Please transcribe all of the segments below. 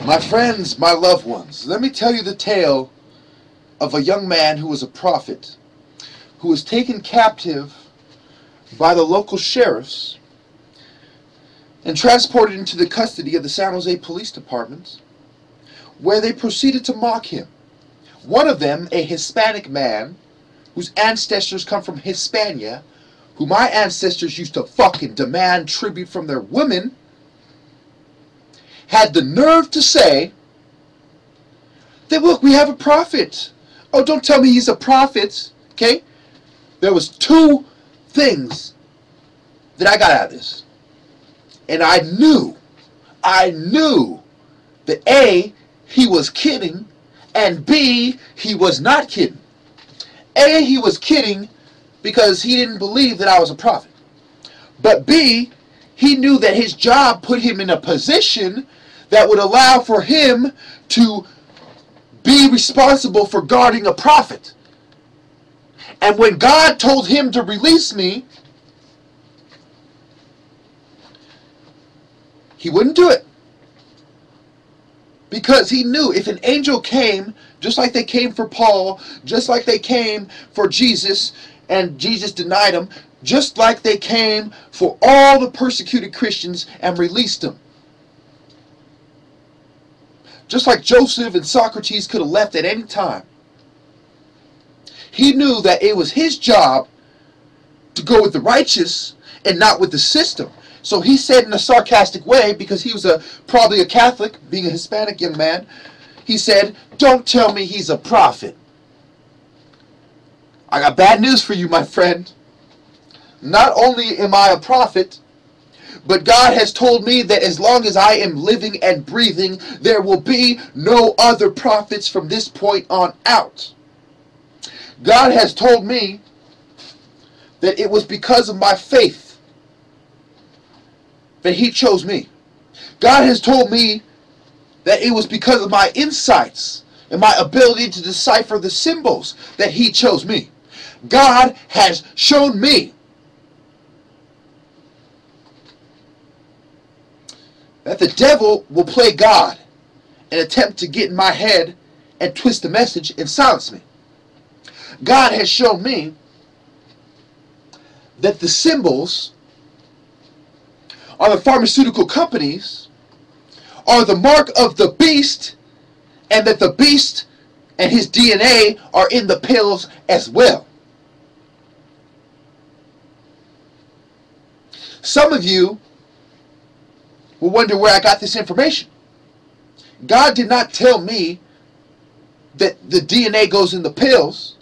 My friends, my loved ones, let me tell you the tale of a young man who was a prophet, who was taken captive by the local sheriffs and transported into the custody of the San Jose Police Department, where they proceeded to mock him. One of them, a Hispanic man, whose ancestors come from Hispania, who my ancestors used to fucking demand tribute from their women, had the nerve to say that, look, we have a prophet. Oh, don't tell me he's a prophet. Okay? There was two things that I got out of this. And I knew that A, he was kidding, and B, he was not kidding. A, he was kidding because he didn't believe that I was a prophet. But B, he knew that his job put him in a position that would allow for him to be responsible for guarding a prophet. And when God told him to release me, he wouldn't do it. Because he knew if an angel came, just like they came for Paul, just like they came for Jesus, and Jesus denied them, just like they came for all the persecuted Christians and released them. Just like Joseph and Socrates could have left at any time. He knew that it was his job to go with the righteous and not with the system. So he said in a sarcastic way, because he was probably a Catholic, being a Hispanic young man, he said, don't tell me he's a prophet. I got bad news for you, my friend. Not only am I a prophet, but God has told me that as long as I am living and breathing, there will be no other prophets from this point on out. God has told me that it was because of my faith that He chose me. God has told me that it was because of my insights and my ability to decipher the symbols that He chose me. God has shown me that the devil will play God and attempt to get in my head and twist the message and silence me. God has shown me that the symbols on the pharmaceutical companies are the mark of the beast, and that the beast and his DNA are in the pills as well. Some of you will wonder where I got this information. God did not tell me that the DNA goes in the pills.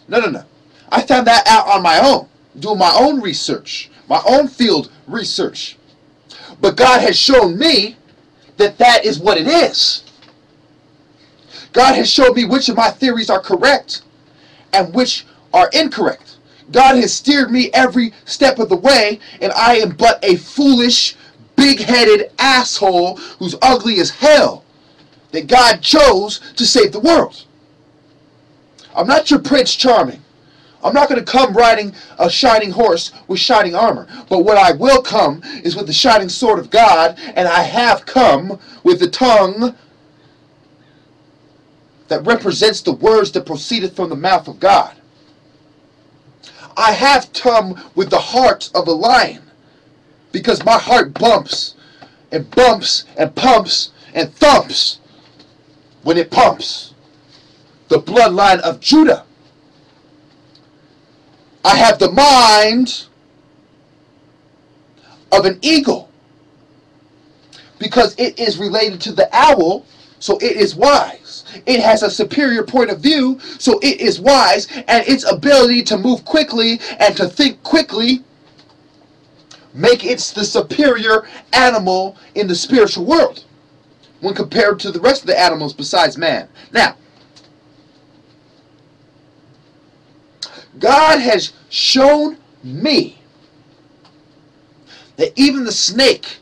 No. I found that out on my own, doing my own research, my own field research. But God has shown me that that is what it is. God has shown me which of my theories are correct and which are incorrect. God has steered me every step of the way, and I am but a foolish, big-headed asshole who's ugly as hell that God chose to save the world. I'm not your Prince Charming. I'm not going to come riding a shining horse with shining armor. But what I will come is with the shining sword of God, and I have come with the tongue that represents the words that proceedeth from the mouth of God. I have come with the heart of a lion, because my heart bumps and bumps and pumps and thumps when it pumps. The bloodline of Judah. I have the mind of an eagle, because it is related to the owl, so it is wise. It has a superior point of view, so it is wise, and its ability to move quickly and to think quickly make it the superior animal in the spiritual world when compared to the rest of the animals besides man. Now, God has shown me that even the snake,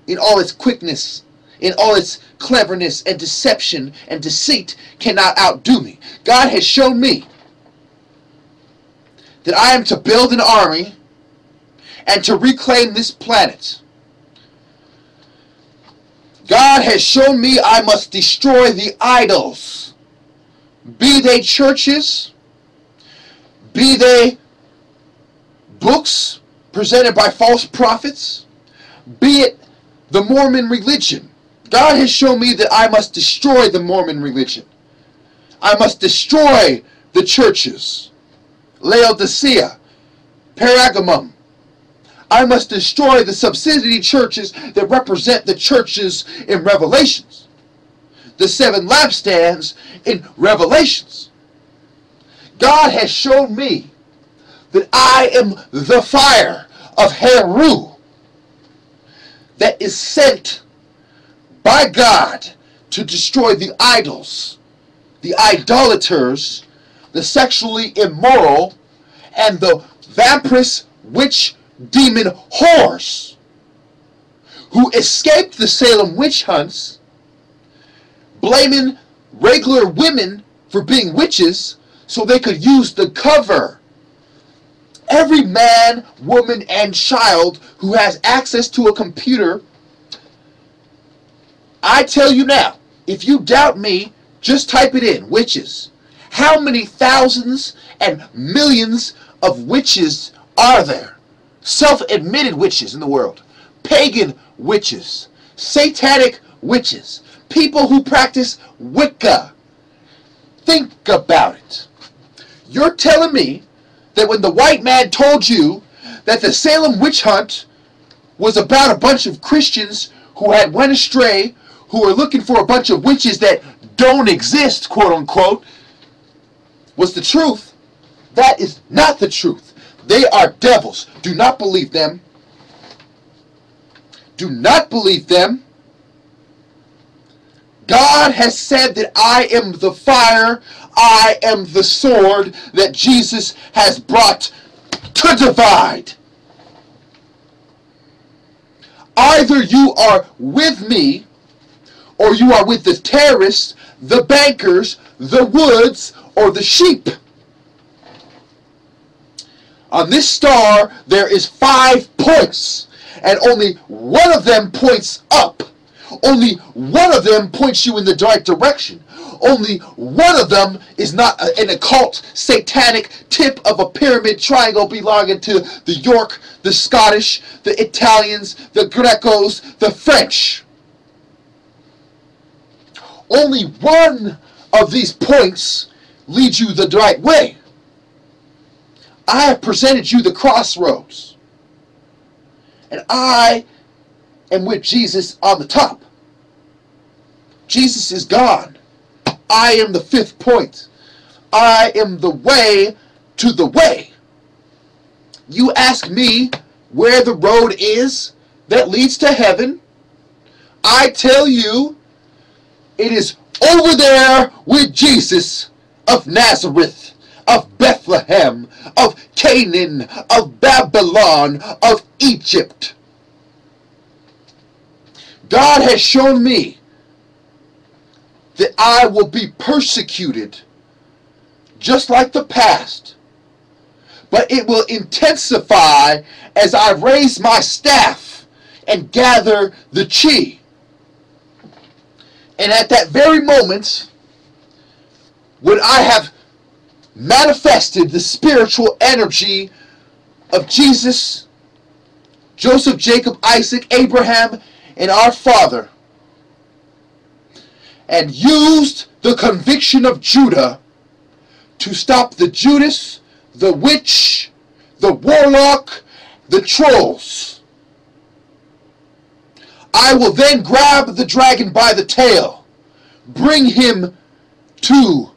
in all its quickness, in all its cleverness and deception and deceit, cannot outdo me. God has shown me that I am to build an army and to reclaim this planet. God has shown me I must destroy the idols, be they churches, be they books presented by false prophets, be it the Mormon religion. God has shown me that I must destroy the Mormon religion. I must destroy the churches, Laodicea, Pergamum. I must destroy the subsidiary churches that represent the churches in Revelations, the 7 lampstands in Revelations. God has shown me that I am the fire of Heru that is sent by God to destroy the idols, the idolaters, the sexually immoral, and the vampirous witch demon whores who escaped the Salem witch hunts, blaming regular women for being witches so they could use the cover. Every man, woman, and child who has access to a computer, I tell you now, if you doubt me, just type it in, witches. How many thousands and millions of witches are there? Self-admitted witches in the world. Pagan witches. Satanic witches. People who practice Wicca. Think about it. You're telling me that when the white man told you that the Salem witch hunt was about a bunch of Christians who had went astray, who were looking for a bunch of witches that don't exist, quote unquote, was the truth? That is not the truth. They are devils. Do not believe them. Do not believe them. God has said that I am the fire, I am the sword that Jesus has brought to divide. Either you are with me, or you are with the terrorists, the bankers, the woods, or the sheep. On this star, there is 5 points, and only one of them points up. Only one of them points you in the right direction. Only one of them is not an occult, satanic tip of a pyramid triangle belonging to the York, the Scottish, the Italians, the Grecos, the French. Only one of these points leads you the right way. I have presented you the crossroads. And I am with Jesus on the top. Jesus is gone. I am the 5th point. I am the way to the way. You ask me where the road is that leads to heaven. I tell you, it is over there with Jesus of Nazareth, of Bethlehem, of Canaan, of Babylon, of Egypt. God has shown me that I will be persecuted just like the past, but it will intensify as I raise my staff and gather the chi. And at that very moment, when I have manifested the spiritual energy of Jesus, Joseph, Jacob, Isaac, Abraham, and our Father, and used the conviction of Judah to stop the Judas, the witch, the warlock, the trolls, I will then grab the dragon by the tail, bring him to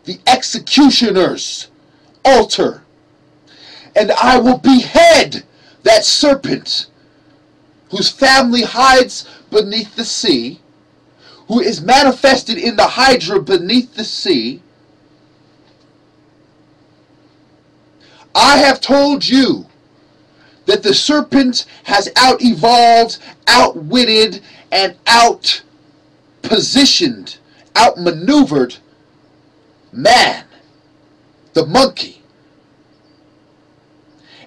the executioner's altar, and I will behead that serpent whose family hides beneath the sea, who is manifested in the hydra beneath the sea. I have told you that the serpent has out-evolved, outwitted, and out-positioned, outmaneuvered man, the monkey.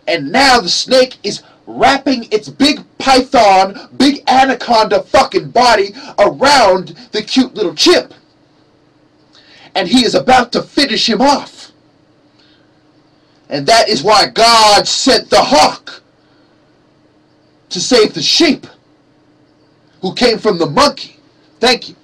And now the snake is wrapping its big python, big anaconda fucking body around the cute little chimp. And he is about to finish him off. And that is why God sent the hawk to save the sheep who came from the monkey. Thank you.